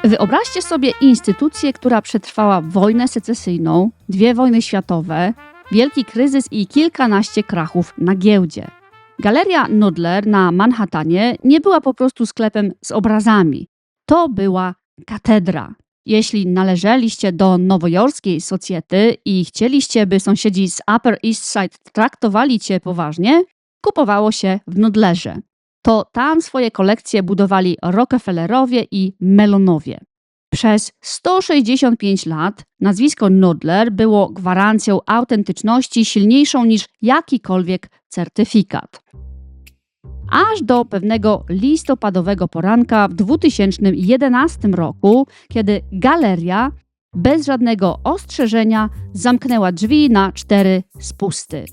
Wyobraźcie sobie instytucję, która przetrwała wojnę secesyjną, 2 wojny światowe, wielki kryzys i kilkanaście krachów na giełdzie. Galeria Knoedler na Manhattanie nie była po prostu sklepem z obrazami. To była katedra. Jeśli należeliście do nowojorskiej socjety i chcieliście, by sąsiedzi z Upper East Side traktowali cię poważnie, kupowało się w Knoedlerze. To tam swoje kolekcje budowali Rockefellerowie i Melonowie. Przez 165 lat nazwisko Knoedler było gwarancją autentyczności silniejszą niż jakikolwiek certyfikat. Aż do pewnego listopadowego poranka w 2011 roku, kiedy galeria bez żadnego ostrzeżenia zamknęła drzwi na 4 spusty.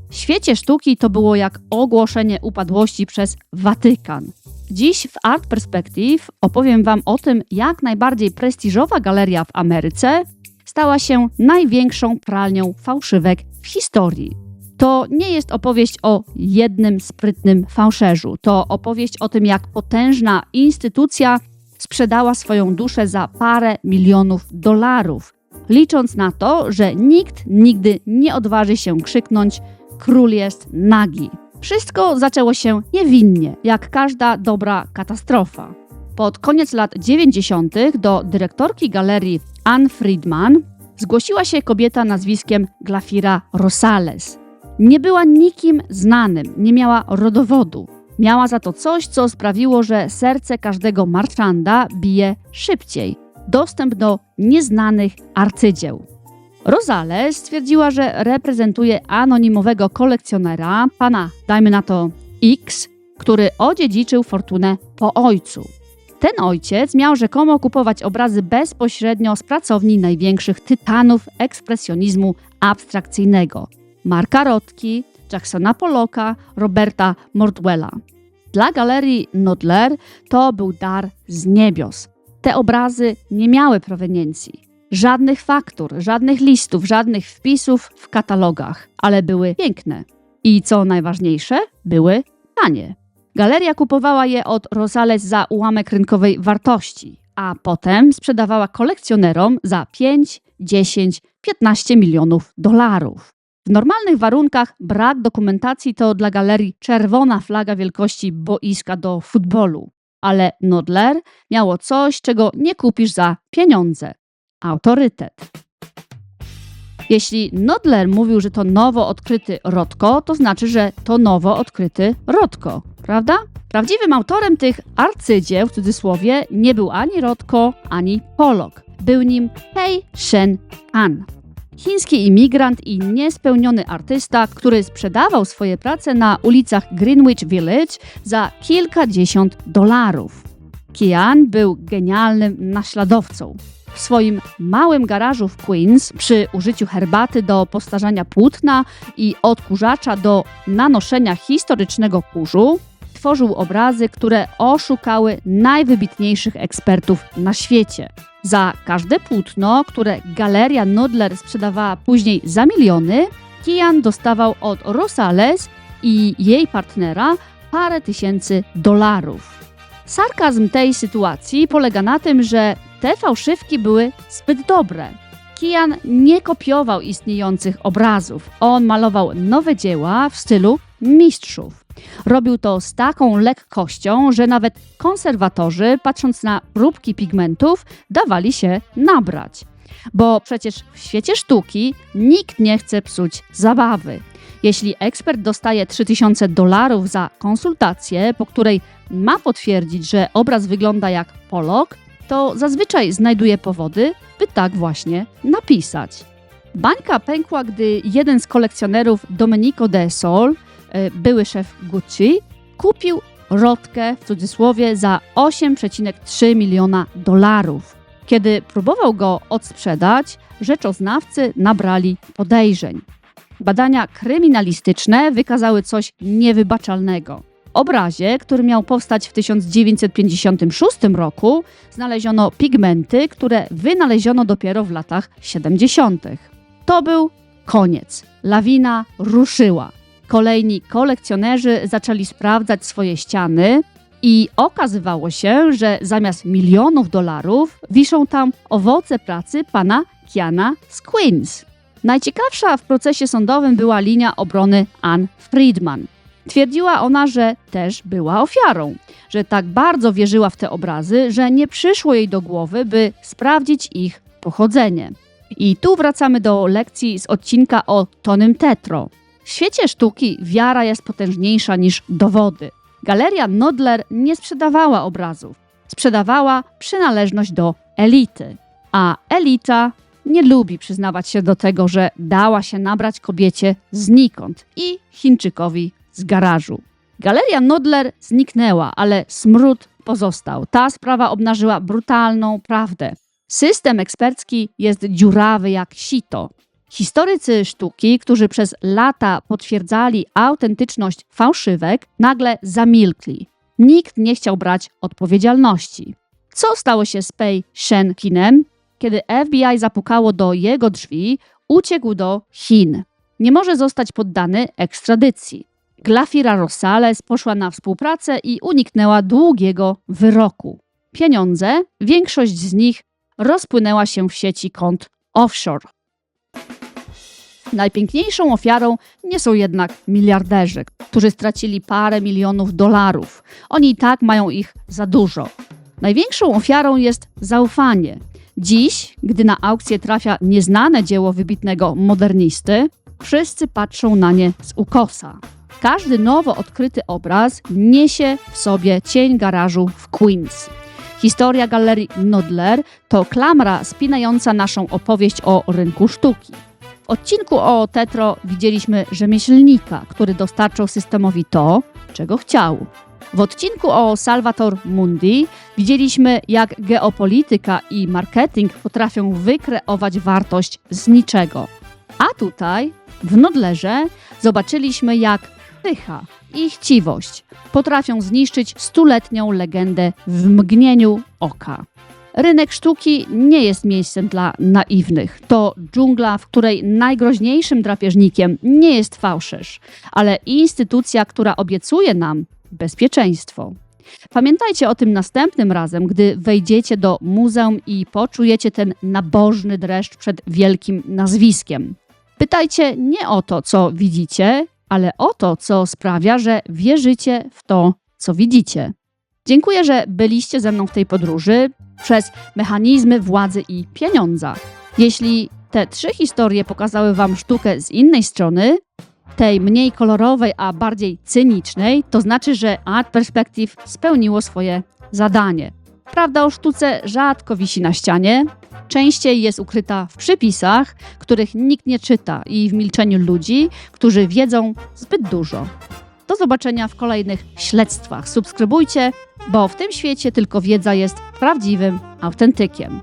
W świecie sztuki to było jak ogłoszenie upadłości przez Watykan. Dziś w Art Perspective opowiem Wam o tym, jak najbardziej prestiżowa galeria w Ameryce stała się największą pralnią fałszywek w historii. To nie jest opowieść o jednym sprytnym fałszerzu. To opowieść o tym, jak potężna instytucja sprzedała swoją duszę za parę milionów dolarów, licząc na to, że nikt nigdy nie odważy się krzyknąć: król jest nagi. Wszystko zaczęło się niewinnie, jak każda dobra katastrofa. Pod koniec lat 90. do dyrektorki galerii Ann Friedman zgłosiła się kobieta nazwiskiem Glafira Rosales. Nie była nikim znanym, nie miała rodowodu. Miała za to coś, co sprawiło, że serce każdego marszanda bije szybciej. Dostęp do nieznanych arcydzieł. Rosales stwierdziła, że reprezentuje anonimowego kolekcjonera, pana, dajmy na to X, który odziedziczył fortunę po ojcu. Ten ojciec miał rzekomo kupować obrazy bezpośrednio z pracowni największych tytanów ekspresjonizmu abstrakcyjnego: Marka Rothki, Jacksona Pollocka, Roberta Mordwella. Dla galerii Knoedler to był dar z niebios. Te obrazy nie miały proweniencji. Żadnych faktur, żadnych listów, żadnych wpisów w katalogach, ale były piękne. I co najważniejsze, były tanie. Galeria kupowała je od Rosales za ułamek rynkowej wartości, a potem sprzedawała kolekcjonerom za 5, 10, 15 milionów dolarów. W normalnych warunkach brak dokumentacji to dla galerii czerwona flaga wielkości boiska do futbolu. Ale Knoedler miało coś, czego nie kupisz za pieniądze. Autorytet. Jeśli Knoedler mówił, że to nowo odkryty Rothko, to znaczy, że to nowo odkryty Rothko, prawda? Prawdziwym autorem tych arcydzieł, w cudzysłowie, nie był ani Rothko, ani Pollock. Był nim Pei Shen An. Chiński imigrant i niespełniony artysta, który sprzedawał swoje prace na ulicach Greenwich Village za kilkadziesiąt dolarów. Qian był genialnym naśladowcą. W swoim małym garażu w Queens, przy użyciu herbaty do postarzania płótna i odkurzacza do nanoszenia historycznego kurzu, tworzył obrazy, które oszukały najwybitniejszych ekspertów na świecie. Za każde płótno, które galeria Knoedler sprzedawała później za miliony, Qian dostawał od Rosales i jej partnera parę tysięcy dolarów. Sarkazm tej sytuacji polega na tym, że te fałszywki były zbyt dobre. Qian nie kopiował istniejących obrazów. On malował nowe dzieła w stylu mistrzów. Robił to z taką lekkością, że nawet konserwatorzy, patrząc na próbki pigmentów, dawali się nabrać. Bo przecież w świecie sztuki nikt nie chce psuć zabawy. Jeśli ekspert dostaje $3000 za konsultację, po której ma potwierdzić, że obraz wygląda jak Pollock, to zazwyczaj znajduje powody, by tak właśnie napisać. Bańka pękła, gdy jeden z kolekcjonerów, Domenico De Sol, były szef Gucci, kupił Rothkę, w cudzysłowie, za $8,3 miliona. Kiedy próbował go odsprzedać, rzeczoznawcy nabrali podejrzeń. Badania kryminalistyczne wykazały coś niewybaczalnego. W obrazie, który miał powstać w 1956 roku, znaleziono pigmenty, które wynaleziono dopiero w latach 70. To był koniec. Lawina ruszyła. Kolejni kolekcjonerzy zaczęli sprawdzać swoje ściany. I okazywało się, że zamiast milionów dolarów wiszą tam owoce pracy pana Kiana z Queens. Najciekawsza w procesie sądowym była linia obrony Ann Friedman. Twierdziła ona, że też była ofiarą, że tak bardzo wierzyła w te obrazy, że nie przyszło jej do głowy, by sprawdzić ich pochodzenie. I tu wracamy do lekcji z odcinka o Tonym Tetro. W świecie sztuki wiara jest potężniejsza niż dowody. Galeria Knoedler nie sprzedawała obrazów, sprzedawała przynależność do elity. A elita nie lubi przyznawać się do tego, że dała się nabrać kobiecie znikąd i Chińczykowi z garażu. Galeria Knoedler zniknęła, ale smród pozostał. Ta sprawa obnażyła brutalną prawdę. System ekspercki jest dziurawy jak sito. Historycy sztuki, którzy przez lata potwierdzali autentyczność fałszywek, nagle zamilkli. Nikt nie chciał brać odpowiedzialności. Co stało się z Pei Shen-kinem? Kiedy FBI zapukało do jego drzwi, uciekł do Chin. Nie może zostać poddany ekstradycji. Glafira Rosales poszła na współpracę i uniknęła długiego wyroku. Pieniądze, większość z nich rozpłynęła się w sieci kont offshore. Najpiękniejszą ofiarą nie są jednak miliarderzy, którzy stracili parę milionów dolarów. Oni i tak mają ich za dużo. Największą ofiarą jest zaufanie. Dziś, gdy na aukcję trafia nieznane dzieło wybitnego modernisty, wszyscy patrzą na nie z ukosa. Każdy nowo odkryty obraz niesie w sobie cień garażu w Queens. Historia Galerii Knoedler to klamra spinająca naszą opowieść o rynku sztuki. W odcinku o Tetro widzieliśmy rzemieślnika, który dostarczał systemowi to, czego chciał. W odcinku o Salvator Mundi widzieliśmy, jak geopolityka i marketing potrafią wykreować wartość z niczego. A tutaj, w Knoedlerze, zobaczyliśmy, jak pycha i chciwość potrafią zniszczyć stuletnią legendę w mgnieniu oka. Rynek sztuki nie jest miejscem dla naiwnych. To dżungla, w której najgroźniejszym drapieżnikiem nie jest fałszerz, ale instytucja, która obiecuje nam bezpieczeństwo. Pamiętajcie o tym następnym razem, gdy wejdziecie do muzeum i poczujecie ten nabożny dreszcz przed wielkim nazwiskiem. Pytajcie nie o to, co widzicie, ale o to, co sprawia, że wierzycie w to, co widzicie. Dziękuję, że byliście ze mną w tej podróży przez mechanizmy władzy i pieniądza. Jeśli te 3 historie pokazały wam sztukę z innej strony, tej mniej kolorowej, a bardziej cynicznej, to znaczy, że Art Perspective spełniło swoje zadanie. Prawda o sztuce rzadko wisi na ścianie, częściej jest ukryta w przypisach, których nikt nie czyta i w milczeniu ludzi, którzy wiedzą zbyt dużo. Do zobaczenia w kolejnych śledztwach. Subskrybujcie, bo w tym świecie tylko wiedza jest prawdziwym autentykiem.